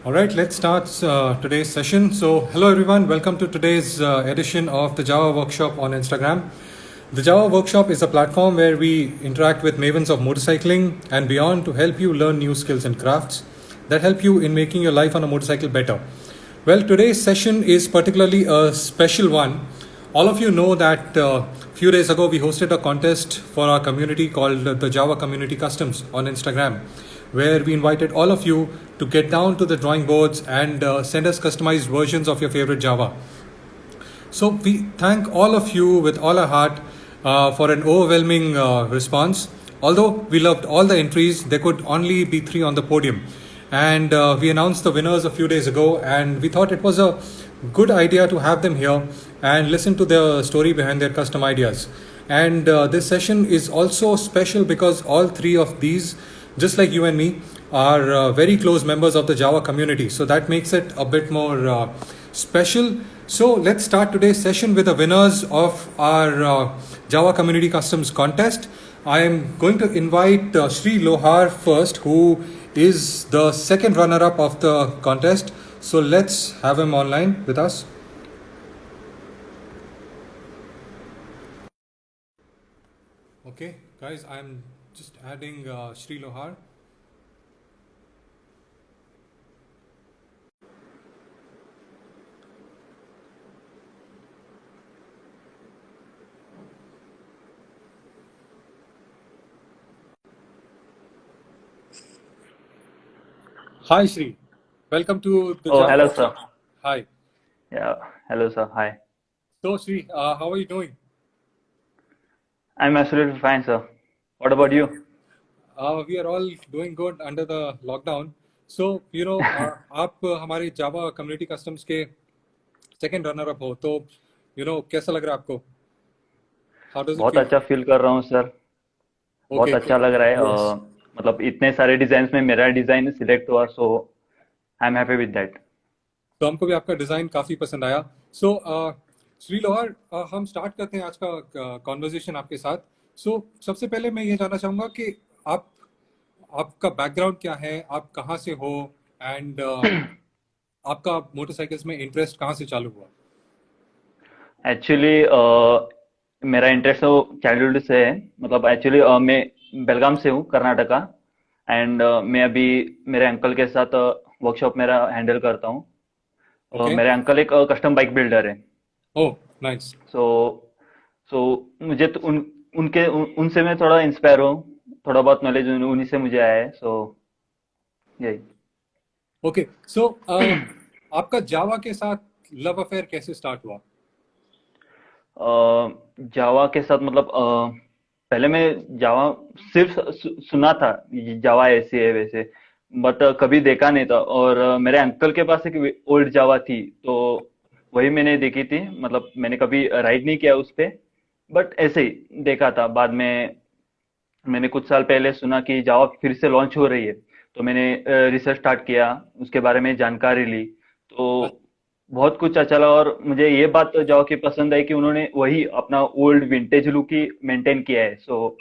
All right, let's start today's session. So, hello everyone, welcome to today's edition of the Java Workshop on Instagram. The Java Workshop is a platform where we interact with mavens of motorcycling and beyond to help you learn new skills and crafts that help you in making your life on a motorcycle better. Well, today's session is particularly a special one. All of you know that a few days ago we hosted a contest for our community called the Java Community Customs on Instagram, where we invited all of you to get down to the drawing boards and send us customized versions of your favorite Java. So we thank all of you with all our heart for an overwhelming response. Although we loved all the entries, there could only be 3 on the podium. And we announced the winners a few days ago, and we thought it was a good idea to have them here and listen to the story behind their custom ideas. And this session is also special because all 3 of these, just like you and me, are very close members of the Java community. So that makes it a bit more special. So let's start today's session with the winners of our Java Community Customs contest. I am going to invite Sri Lohar first, who is the second runner-up of the contest. So let's have him online with us. Okay, guys, I'm just adding Sri Lohar. Hi, Sri. Welcome to the Oh, Java hello, sir. Workshop. Hi. Yeah, hello, sir. Hi. So, Sri, how are you doing? I'm absolutely fine, sir. What about Okay. you? We are all doing good under the lockdown. So, आप हमारे जावा community customs के second runner up हो तो कैसा लग रहा है आपको? हाउ डज इट बहुत फील? अच्छा फील कर रहा हूँ, सर। बहुत ओके, अच्छा लग रहा है। यस। मतलब इतने सारे डिजाइन में मेरा डिजाइन सिलेक्ट हुआ, so I am happy with that. तो हमको भी आपका डिजाइन काफी पसंद आया। सो श्री लोहार, हम स्टार्ट करते हैं आज का कॉन्वर्जेशन आपके साथ। सो सबसे पहले मैं ये जानना चाहूंगा कि आप आपका बैकग्राउंड क्या है, आप कहाँ से हो, एंड आपका मोटरसाइकिल्स में इंटरेस्ट कहाँ से चालू हुआ? एक्चुअली मेरा इंटरेस्ट तो चाइल्डहुड से है। मतलब एक्चुअली मैं बेलगाम से हूँ, कर्नाटका। एंड मैं अभी मेरे अंकल के साथ वर्कशॉप मेरा हैंडल करता हूँ। ओके। मेरे अंकल एक कस्टम बाइक बिल्डर है। ओह, नाइस। सो सो मुझे तो उनसे मैं थोड़ा इंस्पायर हूँ। थोड़ा बहुत नॉलेज उन्हीं से मुझे आया है। सो यही। ओके। सो आपका जावा के साथ लव अफेयर कैसे स्टार्ट हुआ? जावा के साथ मतलब पहले मैं जावा सिर्फ सुना था, जावा ऐसी है वैसे। बट कभी देखा नहीं था। और मेरे अंकल के पास एक ओल्ड जावा थी, तो वही मैंने देखी थी। मतलब मैंने कभी राइड नहीं किया उस पे, बट ऐसे ही देखा था। बाद में मैंने कुछ साल पहले सुना कि जावा फिर से लॉन्च हो रही है, तो मैंने रिसर्च स्टार्ट किया, उसके बारे में जानकारी ली। तो बहुत कुछ अच्छा लगा। और मुझे ये बात जावा की पसंद आई कि उन्होंने वही अपना ओल्ड विंटेज लुक ही मेंटेन किया है। सो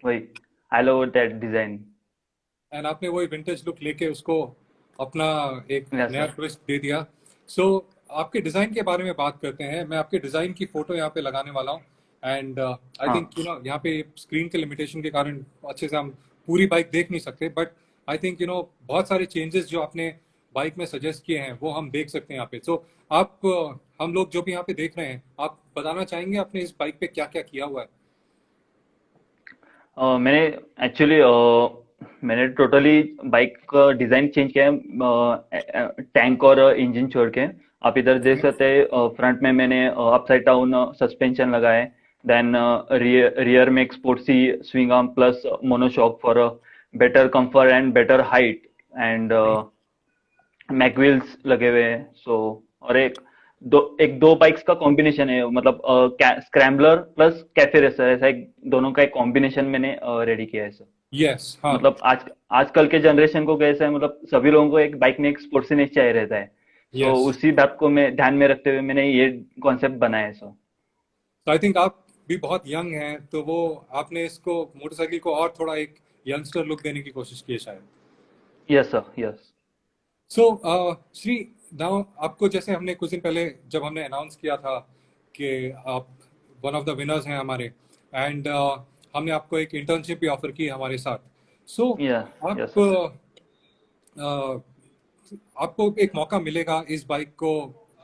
वही, I love that design. And आपने वही विंटेज लुक लेके उसको अपना एक यस नया सर। ट्विस्ट दे दिया। सो आपके डिजाइन के बारे में बात करते हैं। मैं आपके डिजाइन की फोटो यहाँ पे लगाने वाला हूँ। एंड आई हाँ। थिंक यहाँ पे स्क्रीन के लिमिटेशन के कारण अच्छे से हम पूरी बाइक देख नहीं सकते, बट आई थिंक बहुत सारे चेंजेस जो आपने बाइक में सजेस्ट किए हैं वो हम देख सकते हैं यहाँ पे। सो आप हम लोग जो भी यहाँ पे देख रहे हैं, आप बताना चाहेंगे आपने इस बाइक पे क्या क्या किया हुआ है? मैंने एक्चुअली मैंने टोटली बाइक का डिजाइन चेंज किया है, टैंक और इंजन छोड़ के। आप इधर देख ओके। सकते हैं, फ्रंट में मैंने अपसाइड डाउन सस्पेंशन लगाया है। देन रियर में एक sporty swing arm plus monoshock for better comfort and better height. And mag wheels लगे हुए हैं। सो और एक दो बाइक्स का कॉम्बिनेशन है। मतलब स्क्रैम्बलर प्लस कैफे रेसर, ऐसा एक दोनों का एक कॉम्बिनेशन मैंने रेडी किया है सर। यस, हाँ। मतलब आजकल के जनरेशन को कैसा है, मतलब सभी लोगों को एक बाइक में एक स्पोर्ट्सीनेस चाहिए रहता है। So yes. उसी बात को मैं ध्यान में रखते हुए मैंने ये कॉन्सेप्ट बनाया है सर। तो आई थिंक आप भी बहुत यंग हैं, तो वो आपने इसको मोटरसाइकिल को और थोड़ा एक यंगस्टर लुक देने की कोशिश की है शायद। Yes sir, yes. So Shri, now आपको जैसे हमने कुछ दिन पहले जब हमने अनाउंस किया था कि आप वन ऑफ द विनर्स हैं हमारे, एंड हमने आपको एक इंटर्नशिप भी ऑफर की है हमारे साथ। सो या आप यस सर। आपको एक मौका मिलेगा इस बाइक को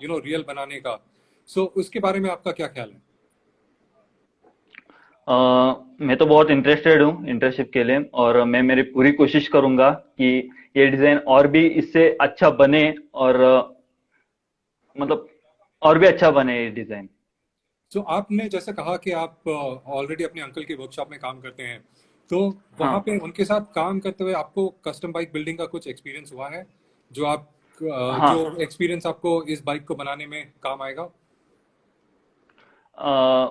रियल बनाने का। सो उसके बारे में आपका क्या ख्याल है? मैं तो बहुत इंटरेस्टेड हूँ इंटर्नशिप के लिए, और मैं मेरी पूरी कोशिश करूंगा कि ये डिजाइन और भी इससे अच्छा बने, और मतलब और भी अच्छा बने ये डिजाइन। सो आपने जैसे कहा कि आप ऑलरेडी अपने अंकल के वर्कशॉप में काम करते हैं, तो वहाँ हाँ पे उनके साथ काम करते हुए आपको कस्टम बाइक बिल्डिंग का कुछ एक्सपीरियंस हुआ है, जो आप जो हाँ। एक्सपीरियंस आपको इस बाइक को बनाने में काम आएगा?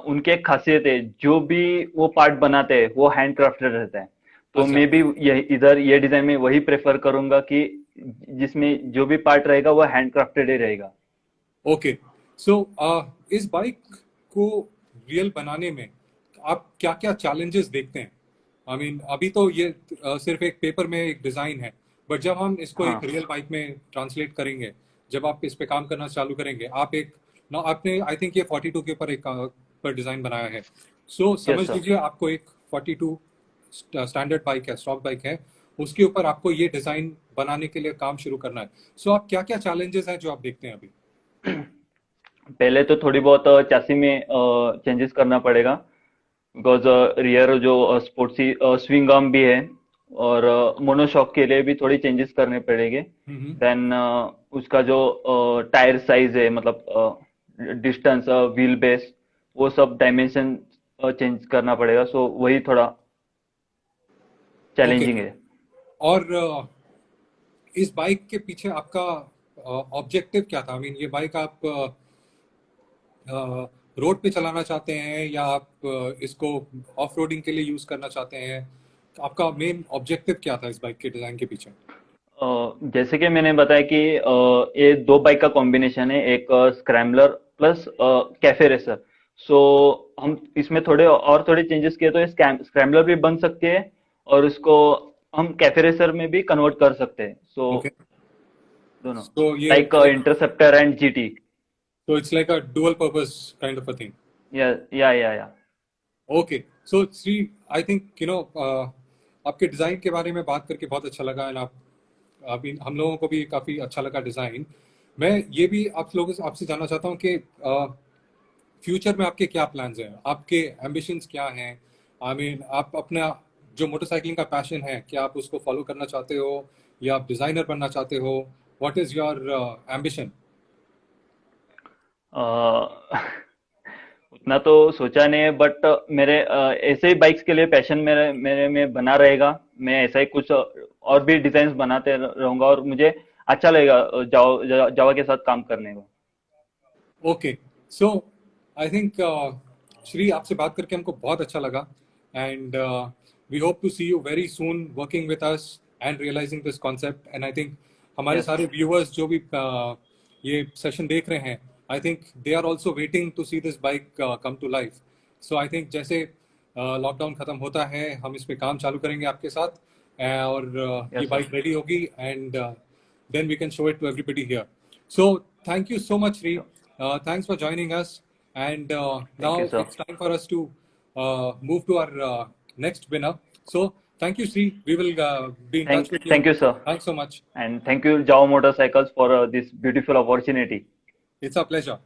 उनकी एक खासियत है, जो भी वो पार्ट बनाते हैं वो हैंड क्राफ्टेड रहता है। तो अच्छा। मैं भी ये इधर ये डिजाइन में वही प्रेफर करूंगा कि जिसमें जो भी पार्ट रहेगा वो हैंड क्राफ्टेड ही रहेगा। ओके। सो इस बाइक को रियल बनाने में आप क्या क्या चैलेंजेस देखते हैं? आई मीन अभी तो ये सिर्फ एक पेपर में एक डिजाइन है, बट जब हम इसको एक हाँ रियल बाइक में ट्रांसलेट करेंगे, जब आप इस पे काम करना चालू करेंगे, आप एक ना आपने आई थिंक ये 42 के ऊपर एक पर डिजाइन बनाया है। सो यस समझ सर। लीजिए आपको एक 42 स्टैंडर्ड बाइक है, स्टॉक बाइक है, उसके ऊपर आपको ये डिजाइन बनाने के लिए काम शुरू करना है। सो आप क्या क्या चैलेंजेस हैं जो आप देखते हैं अभी? पहले तो थोड़ी बहुत चासी में चेंजेस करना पड़ेगा, बिकॉज रियर जो स्पोर्ट्सी स्विंग आर्म भी है, और मोनोशॉक के लिए भी थोड़ी चेंजेस करने पड़ेंगे। हम्म। देन उसका जो टायर साइज है, मतलब डिस्टेंस, व्हील बेस, वो सब डायमेंशन चेंज करना पड़ेगा, सो वही थोड़ा ओके। चैलेंजिंग है। और इस बाइक के पीछे आपका ऑब्जेक्टिव क्या था? आई मीन ये बाइक आप रोड पे चलाना चाहते हैं या आप इसको ऑफ रोडिंग के लिए यूज करना चाहते हैं? आपका मेन ऑब्जेक्टिव क्या था इस बाइक के डिजाइन के पीछे? जैसे कि मैंने बताया कि ये दो बाइक का कॉम्बिनेशन है, एक स्क्रैम्बलर प्लस कैफे रेसर। सो हम इसमें थोड़े चेंजेस किए तो ये स्क्रैम्बलर भी बन सकती है, और उसको हम कैफे रेसर में भी कन्वर्ट कर सकते हैं। So okay. दोनों, तो ये लाइक इंटरसेप्टर एंड जीटी। तो it's like a dual purpose kind of a thing. Yeah okay. So Shri, I think आपके डिजाइन के बारे में बात करके बहुत अच्छा लगा, एंड आप अभी हम लोगों को भी काफी अच्छा लगा डिजाइन। मैं ये भी आप लोगों से आपसे जानना चाहता हूँ कि फ्यूचर में आपके क्या प्लान्स हैं, आपके एम्बिशंस क्या हैं? आई मीन आप अपना जो मोटरसाइकिलिंग का पैशन है, क्या आप उसको फॉलो करना चाहते हो या आप डिजाइनर बनना चाहते हो? What is your ambition? उतना तो सोचा नहीं है, बट मेरे ऐसे ही बाइक्स के लिए पैशन मेरे मेरे में बना रहेगा। मैं ऐसा ही कुछ और भी डिजाइन बनाते रहूंगा, और मुझे अच्छा लगेगा जावा के साथ काम करने को। Okay. So I think Shri, आपसे बात करके हमको बहुत अच्छा लगा, and we hope to see you very soon working with us and realizing this concept. And I think हमारे यस। सारे व्यूअर्स जो भी ये सेशन देख रहे हैं, I think they are also waiting to see this bike come to life. So I think जैसे lockdown खत्म होता है, हम इस पे काम चालू करेंगे आपके साथ, और ये यस सर। बाइक रेडी होगी, and then we can show it to everybody here. So thank you so much, Sri. Thanks for joining us. And now thank you sir. it's time for us to move to our next winner. So thank you, Sri. We will be in touch with you. Thank you sir, Thanks so much. And thank you Java motorcycles for this beautiful opportunity. It's a pleasure.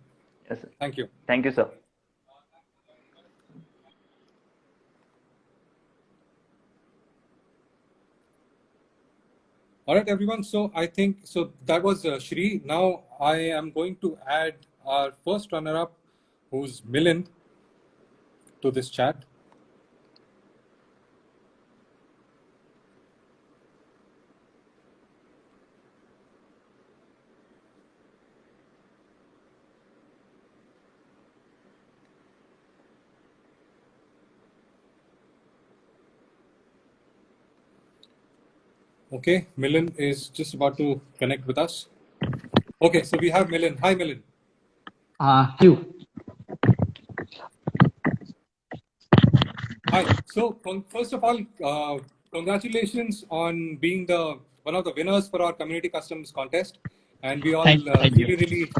Yes. Thank you. Thank you sir. All right, everyone. So I think so that was Shri. Now I am going to add our first runner-up, who's Milind, to this chat. Okay, Milind is just about to connect with us. Okay, so we have Milind. Hi, Milind. You. Hi. So first of all, congratulations on being the one of the winners for our community customs contest, and we all Thank you. really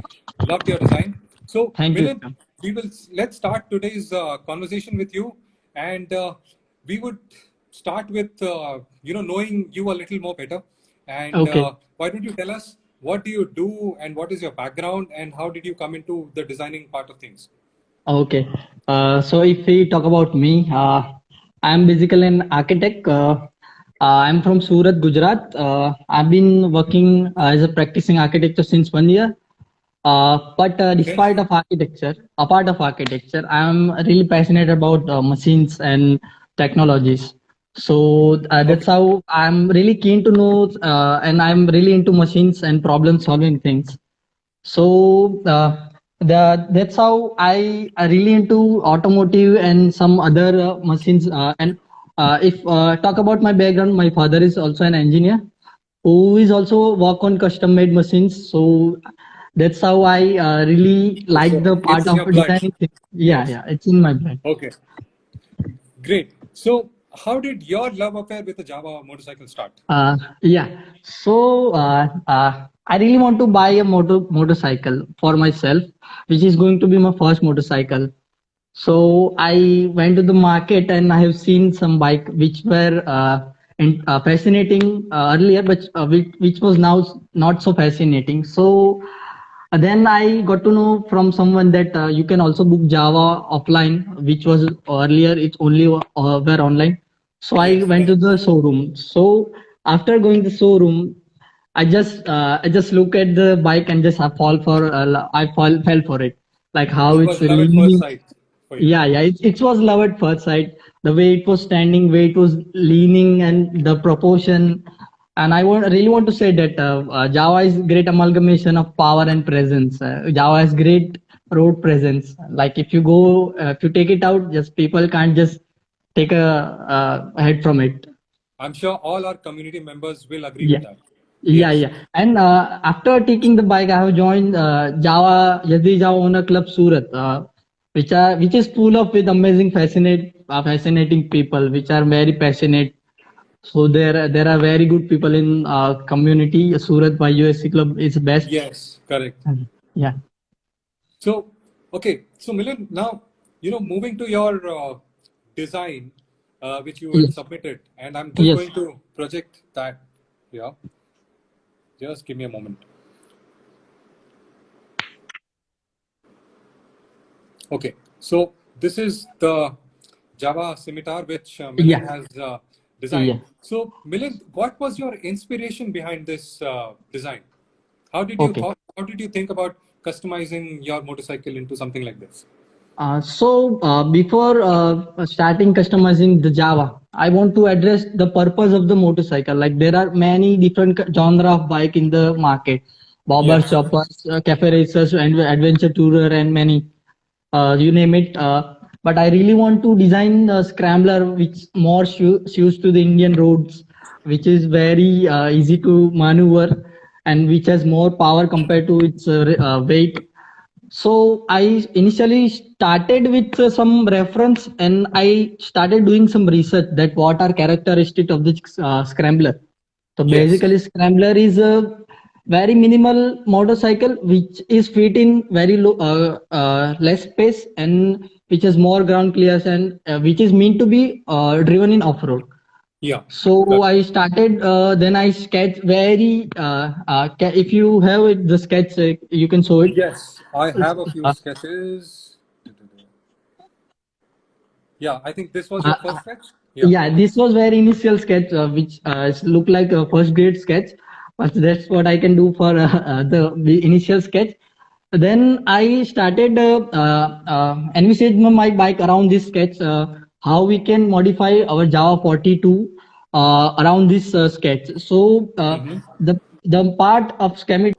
loved your design. So, Thank you. Milind, let's start today's conversation with you, and we would start with knowing you a little more better. And Okay. why don't you tell us what do you do and what is your background and how did you come into the designing part of things? Okay. So if we talk about me, I'm basically an architect. I'm from Surat, Gujarat. I've been working as a practicing architecture since 1 year. But Okay. despite of architecture, apart of architecture, I'm really passionate about machines and technologies. So that's Okay. how I'm really keen to know, and I'm really into machines and problem solving things. So that's how I really into automotive and some other machines. And if talk about my background, my father is also an engineer who is also work on custom made machines. So that's how I really like the part It's in of your blood. designing things. Yeah, Yes. yeah, it's in my blood. Okay. Great. So, how did your love affair with the Java motorcycle start? Yeah. So I really want to buy a motorcycle for myself, which is going to be my first motorcycle. So I went to the market and I have seen some bike which were fascinating earlier, but which was now not so fascinating. So then I got to know from someone that you can also book Java offline, which was earlier it's only were online. So I Yes, went to correct. the showroom. So after going to the showroom, I just look at the bike and just I fell for it, like how It it's was love at first leaning. sight for you. Yeah, yeah, it was love at first sight. The way it was standing, way it was leaning, and the proportion. And really want to say that Java is great amalgamation of power and presence. Java has great road presence. Like if you take it out, just people can't just take a head from it. I'm sure all our community members will agree with Yeah. that. Yeah, Yes. yeah. And after taking the bike, I have joined Java Owner Club Surat, which is full of with amazing, fascinating people, which are very passionate. So there are very good people in community. Surat by USC Club is best. Yes, correct. Yeah. So, okay. So, Milind, now, moving to your design, which you had Yes. submitted, and I'm just Yes. going to project that here. Just give me a moment. Okay, so this is the Java scimitar which Milind Yeah. has designed. Yeah. So, Milind, what was your inspiration behind this design? Okay. How did you think about customizing your motorcycle into something like this? Before starting customizing the Java, I want to address the purpose of the motorcycle. Like there are many different genre of bike in the market, bobbers, Yes. choppers, cafe racers, and adventure tourer, and many, you name it. But I really want to design a scrambler which more suits to the Indian roads, which is very easy to maneuver, and which has more power compared to its weight. So I initially started with some reference and I started doing some research that what are characteristics of the scrambler. So Yes. basically scrambler is a very minimal motorcycle which is fit in very low, less space and which has more ground clearance and which is meant to be driven in off-road. Yeah. So Correct. I started, then I sketch very, if you have it, the sketch, you can show it. Yes, I have a few Uh, sketches. Yeah, I think this was your uh, first sketch. Yeah. yeah, this was very initial sketch, which looked like a first grade sketch, but that's what I can do for the initial sketch. Then I started envisaging my bike around this sketch, how we can modify our Java 42 around this sketch. So Hmm. the part of schematic.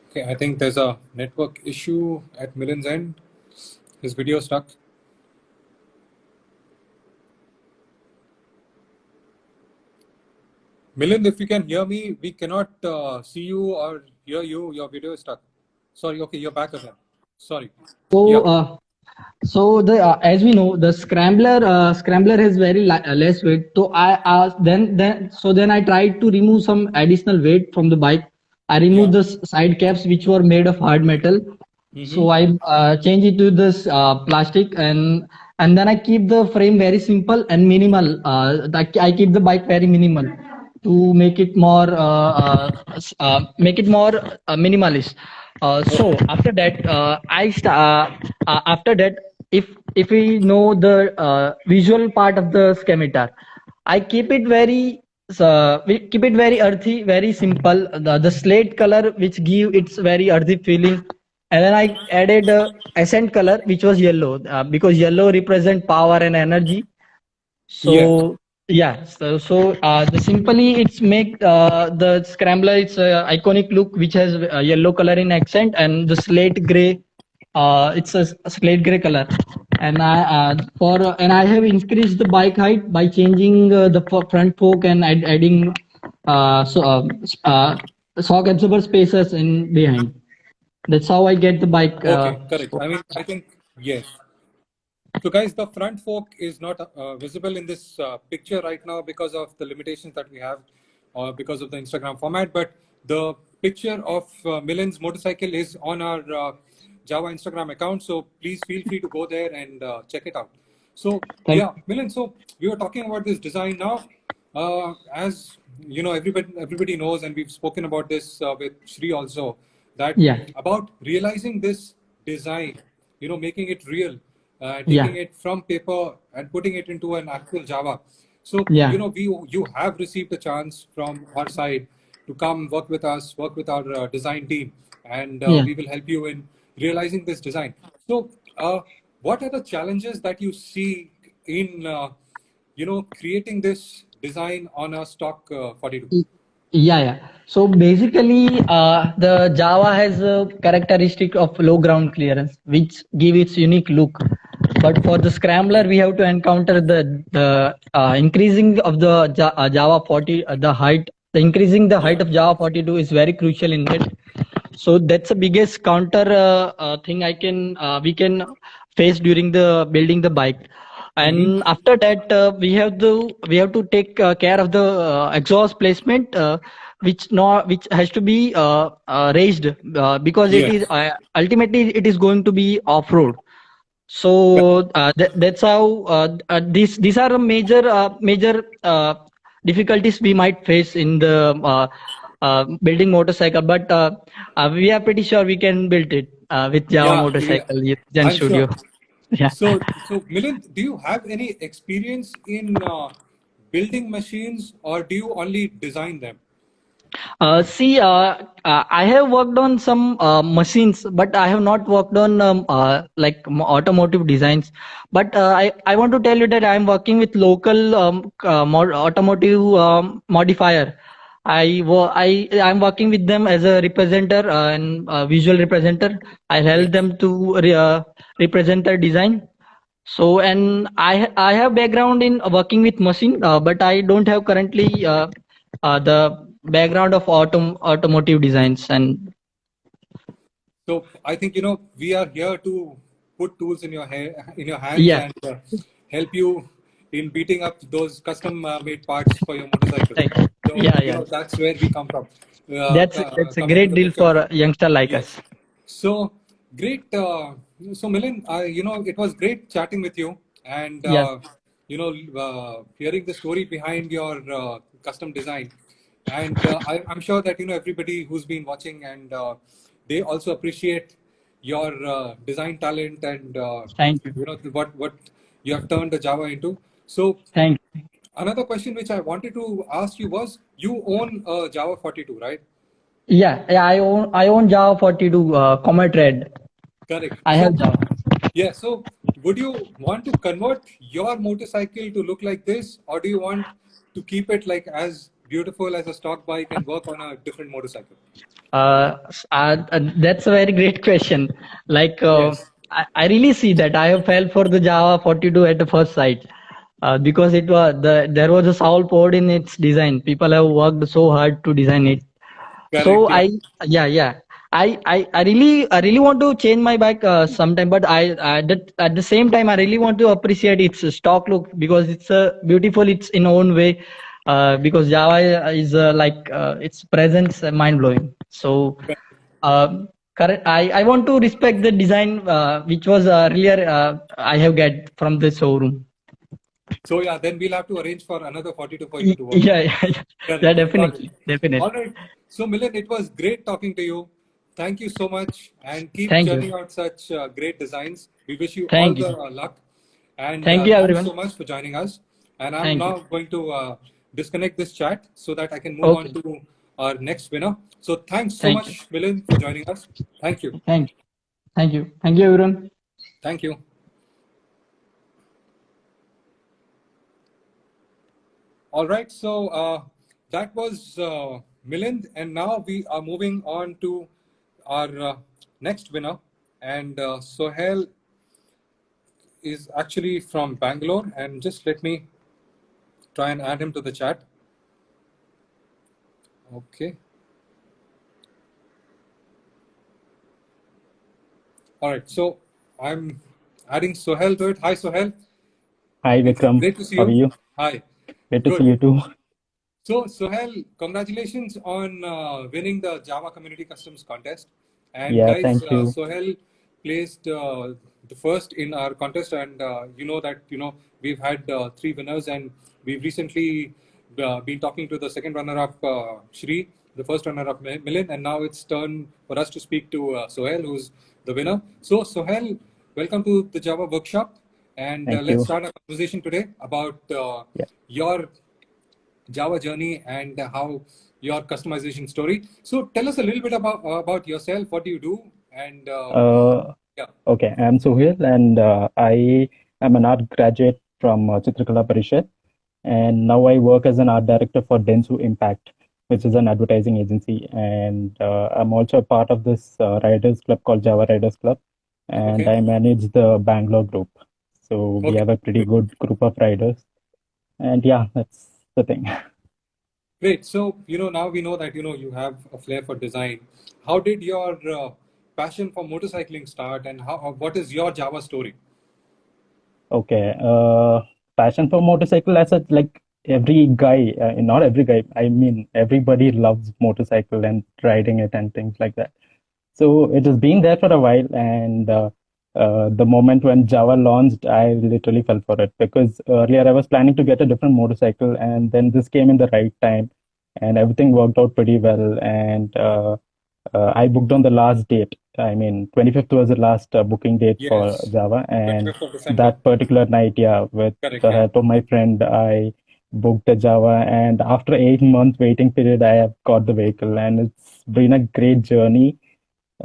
Okay, I think there's a network issue at Millen's end. His video stuck. Milind, if you can hear me, we cannot see you or hear you. Your video is stuck. Sorry, okay, you're back again. Sorry. So, Yeah. so the as we know, the scrambler has very less weight. So then I tried to remove some additional weight from the bike. I Yeah. removed the side caps which were made of hard metal. So Mm-hmm. I change it to this plastic, and then I keep the frame very simple and minimal. I keep the bike very minimal to make it more minimalist. So Okay. after that, after that, if we know the visual part of the schemator, I keep it very we keep it very earthy, very simple. The slate color which give its very earthy feeling, and then I added accent color which was yellow because yellow represent power and energy. Yes. So yeah, the simply it's make the scrambler it's iconic look which has yellow color in accent and the slate gray. It's a slate gray color, and I have increased the bike height by changing the front fork and adding shock absorber spacers in behind. That's how I get the bike. Okay. Correct. I mean, I think yes. So, guys, the front fork is not visible in this picture right now because of the limitations that we have, or because of the Instagram format. But the picture of Milan's motorcycle is on our Java Instagram account. So please feel free to go there and check it out. So Thank. yeah, Milan. So we were talking about this design now. As you know, everybody knows, and we've spoken about this with Shri also, that Yeah, about realizing this design, making it real, yeah, taking it from paper and putting it into an actual Java. So, yeah, you have received a chance from our side to come work with us, work with our design team, and yeah. we will help you in realizing this design. So, what are the challenges that you see in, creating this design on a stock 42? Yeah, yeah. So basically, the Java has a characteristic of low ground clearance, which give its unique look. But for the scrambler, we have to encounter the increasing of the Java 40, the height. The increasing the Yeah. height of Java 42 is very crucial in it. So that's the biggest counter thing we can face during the building the bike. Mm-hmm. And after that, we have to take care of the exhaust placement, which has to be raised because it is Yes. ultimately it is going to be off road. So that's how these are a major difficulties we might face in the building motorcycle, but we are pretty sure we can build it with Java Yeah. Yeah. motorcycle with Gen I'm Studio. sure. Yeah. So Milind, do you have any experience in building machines, or do you only design them? See, I have worked on some machines, but I have not worked on like automotive designs. But I want to tell you that I am working with local automotive modifier. I'm working with them as a representer and visual representer. I help Yes. them to represent their design. So, and I have background in working with machine, but I don't have currently the background of automotive designs. And So I think we are here to put tools in in your hands, yeah, and help you in beating up those custom made parts for your motorcycle. thank So yeah, yeah. that's where we come from. That's a Coming to great the deal picture. for a youngster like Yes. us. So great. So Milind, it was great chatting with you, and Yeah, hearing the story behind your custom design. And I'm sure that everybody who's been watching, and they also appreciate your design talent, and thank you, what you have turned the Java into. So thank you. another question which I wanted to ask you was, you own a Java 42, right? Yeah, yeah. I own Java 42 Comet Red. Correct. I have So Java. yeah, so would you want to convert your motorcycle to look like this, or do you want to keep it like as beautiful as a stock bike and work on a different motorcycle? That's a very great question. Like, Yes. I really see that I have fell for the Java 42 at the first sight, because there was a soul poured in its design. People have worked so hard to design it. Correct. So Yeah. yeah, yeah. I really want to change my bike sometime, but at the same time I really want to appreciate its stock look because it's beautiful. It's in own way. Because Java is its presence mind blowing. So correct. I want to respect the design which was earlier I have get from the showroom. So yeah, then we'll have to arrange for another 42 for you to work. Yeah, yeah, yeah. Correct. Yeah, Got it. definitely. All right. So Milind, it was great talking to you. Thank you so much, and keep Thank churning you. out such great designs. We wish you all Thank the you. luck, and Thank you, thanks everyone. so much for joining us. And I'm Thank you. now going to disconnect this chat so that I can move on Okay. to our next winner. So thanks so Thank you. much, Milind, for joining us. Thank you. Thank you. Thank you. Thank you, everyone. Thank you. All right, so that was Milind, and now we are moving on to our next winner. And Sohail is actually from Bangalore, and just let me try and add him to the chat. Okay. All right, so I'm adding Sohail to it. Hi, Sohail. Hi, Vikram. Great to see How are you. you? Hi. Great to see Good. you too. So, Sohail, congratulations on winning the Java Community Customs contest. And Yeah, guys, thank you. Sohail placed the first in our contest, and you know that we've had three winners, and we've recently been talking to the second runner-up, Shri, the first runner-up, Milind, and now it's turn for us to speak to Sohail, who's the winner. So, Sohail, welcome to the Java Workshop, and Thank let's you. start a conversation today about Yeah. your Java journey and how your customization story. So tell us a little bit about yourself. What do you do? And yeah, Okay, I'm Sohail, and I am an art graduate from Chitrakala Parishad, and now I work as an art director for Dentsu Impact, which is an advertising agency, and I'm also a part of this Riders Club called Java Riders Club, and okay, I manage the Bangalore group. So we okay, have a pretty good group of riders, and yeah, that's the thing. great. So now we know that you have a flair for design. How did your passion for motorcycling start, and what is your Java story? Okay, passion for motorcycle as such, like every guy, not every guy, I mean everybody loves motorcycle and riding it and things like that. So it has been there for a while, and the moment when Java launched, I literally fell for it because earlier I was planning to get a different motorcycle, and then this came in the right time, and everything worked out pretty well. And I booked on the last date. I mean, 25th was the last booking date for Yes, Java, and 25th of December. that particular night, yeah, with Correct. the Yeah. help of my friend, I booked the Java, and after 8 months waiting period, I have got the vehicle, and it's been a great journey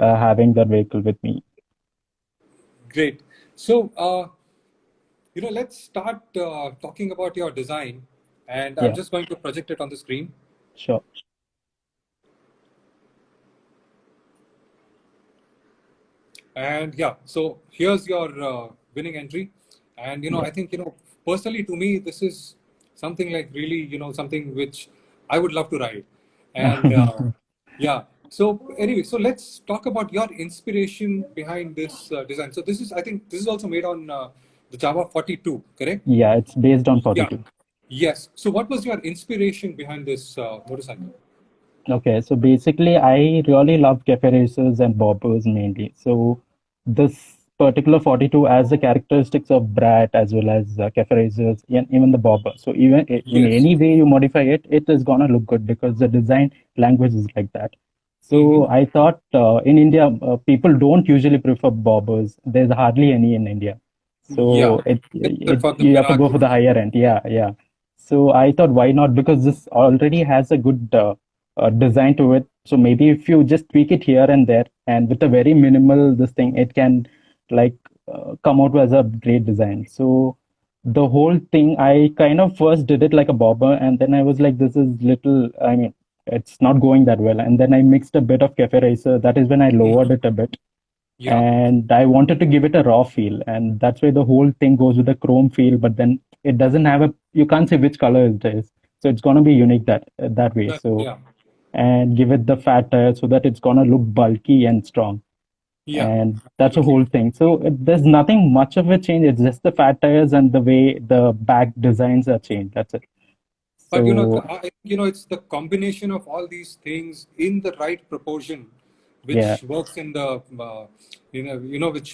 having that vehicle with me. Great. So let's start talking about your design, and I'm Yeah, just going to project it on the screen. sure. And yeah, so here's your winning entry. And Yeah. I think personally to me this is something like really something which I would love to ride. And yeah. So anyway, so let's talk about your inspiration behind this design. So I think this is also made on the Java 42, correct? Yeah, it's based on Yeah. 42. Yes. So what was your inspiration behind this motorcycle? Okay, so basically, I really love cafe racers and bobbers mainly. So this particular 42 has the characteristics of Brat as well as cafe racers and even the bobber. So even in Yes. any way you modify it, it is gonna look good because the design language is like that. Mm-hmm. So I thought in India, people don't usually prefer bobbers. There's hardly any in India. Yeah. So Except it for the you have to go for the Pinarello. higher end. Yeah, yeah. So I thought, why not? Because this already has a good design to it. So maybe if you just tweak it here and there, and with a very minimal this thing, it can like come out as a great design. So the whole thing, I kind of first did it like a bobber, and then I was like, this is little. I mean, it's not going that well. And then I mixed a bit of cafe racer. That is when I lowered Mm-hmm. it a bit, Yeah. and I wanted to give it a raw feel, and that's why the whole thing goes with the chrome feel. But then it doesn't have a. You can't say which color it is, so it's gonna be unique that way. So Yeah. and give it the fat tire so that it's gonna look bulky and strong. Yeah, And that's a absolutely. whole thing. So there's nothing much of a change. It's just the fat tires and the way the back designs are changed. That's it. But So it's the combination of all these things in the right proportion, yeah, which works which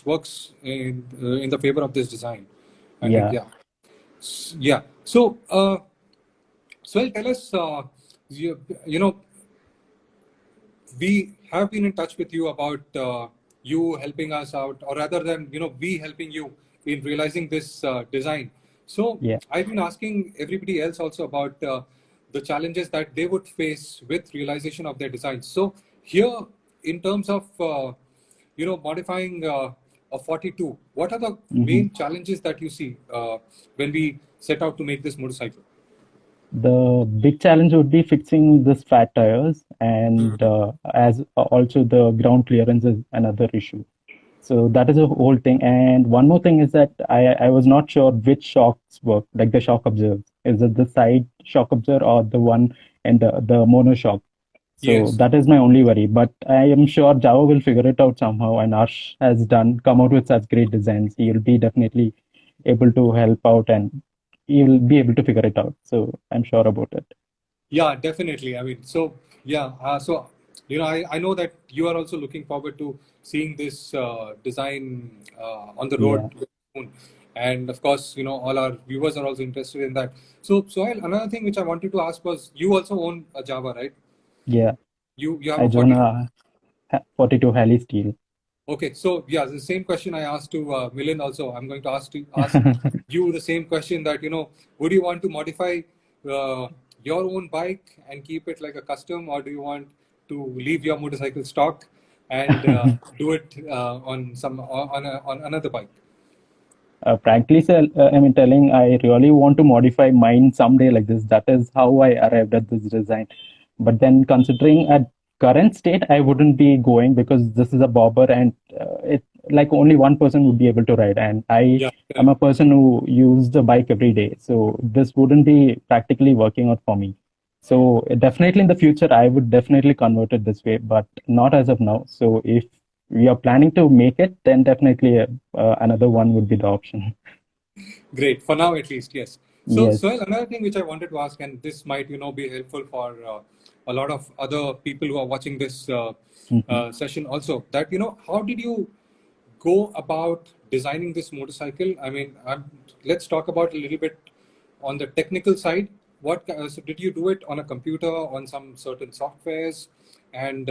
works in the favor of this design. I think, yeah. yeah, yeah. So, Swell, tell us, you know, we have been in touch with you about you helping us out, or rather than we helping you in realizing this design. So Yeah. I've been asking everybody else also about the challenges that they would face with realization of their designs. So here, in terms of modifying a 42, what are the hmm main challenges that you see when we set out to make this motorcycle? The big challenge would be fixing this fat tires, and as also the ground clearance is another issue. So that is a whole thing. And one more thing is that I was not sure which shocks work, like the shock absorbers. Is it the side shock absorber or the one and the mono shock? So Yes. that is my only worry. But I am sure Java will figure it out somehow. And Arsh has come out with such great designs. He will be definitely able to help out and he will be able to figure it out. So I'm sure about it. Yeah, definitely. I mean, so yeah, I know that you are also looking forward to seeing this design on the Yeah. road very soon. And of course, all our viewers are also interested in that. So, Sohail, another thing which I wanted to ask was, you also own a Java, right? Yeah. You have I a join 42. a 42 Halley Steel. Okay, so yeah, the same question I asked to Milind also. I'm going to ask you the same question that, would you want to modify uh, your own bike and keep it like a custom, or do you want to leave your motorcycle stock and do it on another bike? Frankly, sir, I mean, telling I really want to modify mine someday like this. That is how I arrived at this design. But then, considering at current state, I wouldn't be going because this is a bobber and it like only one person would be able to ride. And I Yeah, am correct. a person who use the bike every day, so this wouldn't be practically working out for me. So definitely in the future, I would definitely convert it this way, but not as of now. So if we are planning to make it, then definitely another one would be the option. Great. For now, at least, yes. So, Yes. Sohail, another thing which I wanted to ask, and this might, be helpful for a lot of other people who are watching this hmm session also, that, how did you go about designing this motorcycle? I mean, let's talk about a little bit on the technical side. So did you do it on a computer, on some certain softwares? And,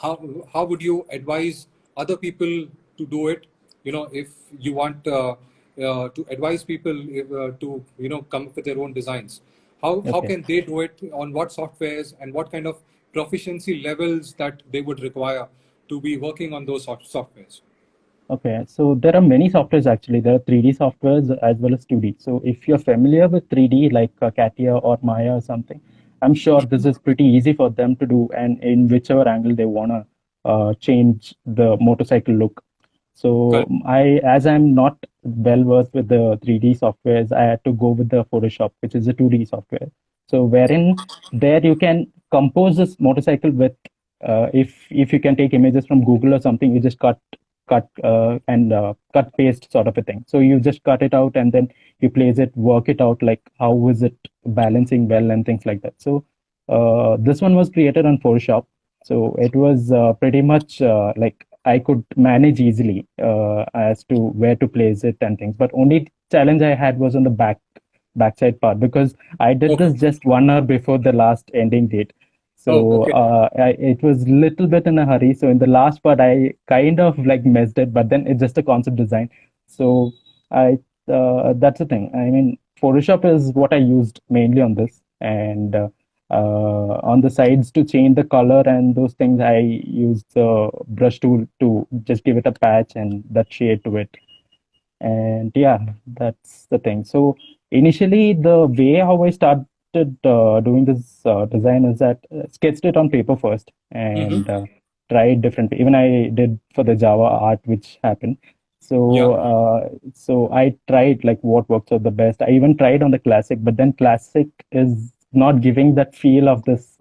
how would you advise other people to do it? If you want to advise people to come up with their own designs, how Okay. can they do it? On what softwares and what kind of proficiency levels that they would require to be working on those softwares? Okay. So there are many softwares actually. There are 3D softwares as well as 2D. So if you're familiar with 3D like Katia or Maya or something, I'm sure this is pretty easy for them to do and in whichever angle they wanna change the motorcycle look. So Correct. as I'm not well versed with the 3D softwares, I had to go with the Photoshop, which is a 2D software. So wherein there you can compose this motorcycle with, if you can take images from Google or something, you just cut paste sort of a thing. So you just cut it out and then you place it, work it out like how is it balancing well and things like that. So this one was created on Photoshop. So it was pretty much like I could manage easily as to where to place it and things. But only challenge I had was on the backside part because I did Okay. this just 1 hour before the last ending date. Oh, So okay. it was little bit in a hurry. So in the last part, I kind of like messed it, but then it's just a concept design. So I that's the thing. I mean, Photoshop is what I used mainly on this, and on the sides to change the color and those things, I used the brush tool to just give it a patch and that shade to it. And yeah, that's the thing. So initially, the way how I started doing this design is that sketched it on paper first and Mm-hmm. tried different. Even I did for the Java art, which happened. Yeah. So I tried like what works out the best. I even tried on the classic, but then classic is not giving that feel of this.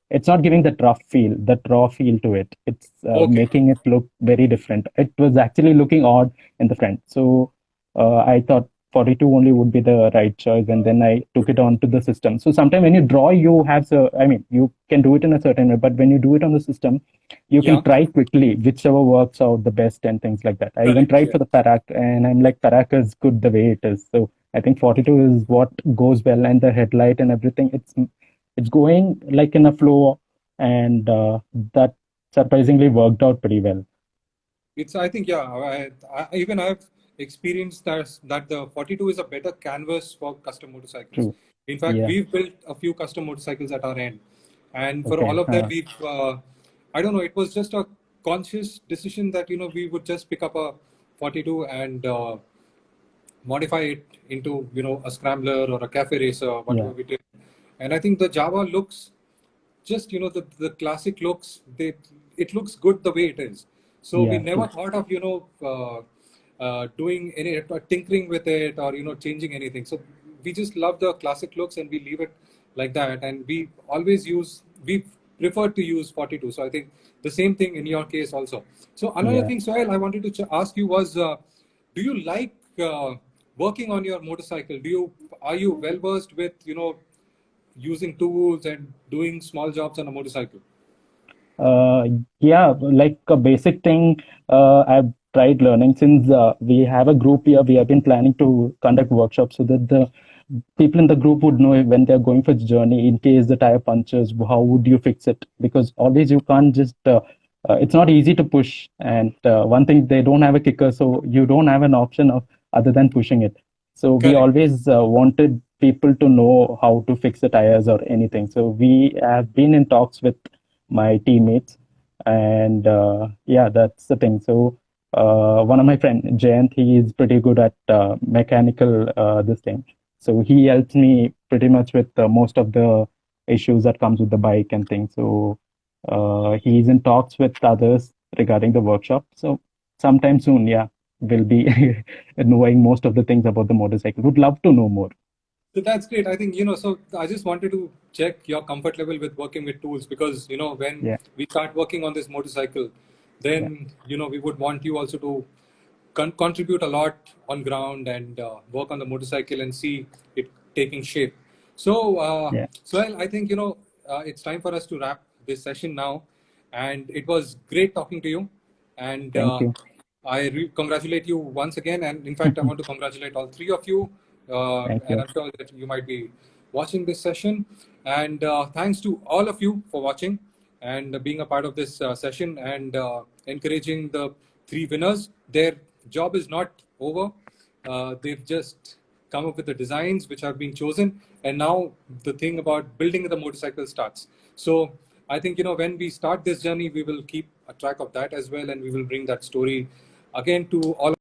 It's not giving that rough feel, that raw feel to it. It's Okay. making it look very different. It was actually looking odd in the front. So I thought 42 only would be the right choice, and then I took it onto the system. So sometimes when you draw, you have I mean, you can do it in a certain way, but when you do it on the system, you Yeah. can try quickly whichever works out the best and things like that. I even Correct. tried Yeah. for the Parak, and I'm like, Parak is good the way it is. So I think 42 is what goes well, and the headlight and everything. It's going like in a flow, and that surprisingly worked out pretty well. It's, I think, yeah, even I've experienced that the 42 is a better canvas for custom motorcycles. True. In fact, Yeah. we've built a few custom motorcycles at our end. And for Okay. all of them, I don't know, it was just a conscious decision that, we would just pick up a 42 and modify it into, a scrambler or a cafe racer, whatever Yeah. we did. And I think the Java looks just the classic looks, it looks good the way it is. So we Yeah. never True. thought of doing any tinkering with it or changing anything. So we just love the classic looks and we leave it like that. And we prefer to use 42. So I think the same thing in your case also. So another Yeah. thing, Sohail, I wanted to ask you was, do you like working on your motorcycle? Are you well versed with using tools and doing small jobs on a motorcycle? Uh, yeah, like a basic thing, I've tried learning since we have a group here. We have been planning to conduct workshops so that the people in the group would know when they're going for the journey, in case the tire punctures, how would you fix it? Because always you can't just, it's not easy to push. And one thing, they don't have a kicker, so you don't have an option of other than pushing it. So we Correct. always wanted people to know how to fix the tires or anything. So we have been in talks with my teammates, and yeah, that's the thing. So one of my friend Jayant, he is pretty good at mechanical this thing. So he helps me pretty much with most of the issues that comes with the bike and things. So he's in talks with others regarding the workshop. So sometime soon, yeah, we'll be knowing most of the things about the motorcycle. Would love to know more. So that's great. I think, so I just wanted to check your comfort level with working with tools because, when Yeah, we start working on this motorcycle, yeah, then, we would want you also to contribute a lot on ground and work on the motorcycle and see it taking shape. So, yeah. I think, it's time for us to wrap this session now. And it was great talking to you. And Thank you. I congratulate you once again. And in fact, I want to congratulate all three of you. Thank And you. I'm sure that you might be watching this session. And thanks to all of you for watching and being a part of this session and encouraging the three winners. Their job is not over. They've just come up with the designs which have been chosen. And now the thing about building the motorcycle starts. So I think, when we start this journey, we will keep a track of that as well. And we will bring that story again to all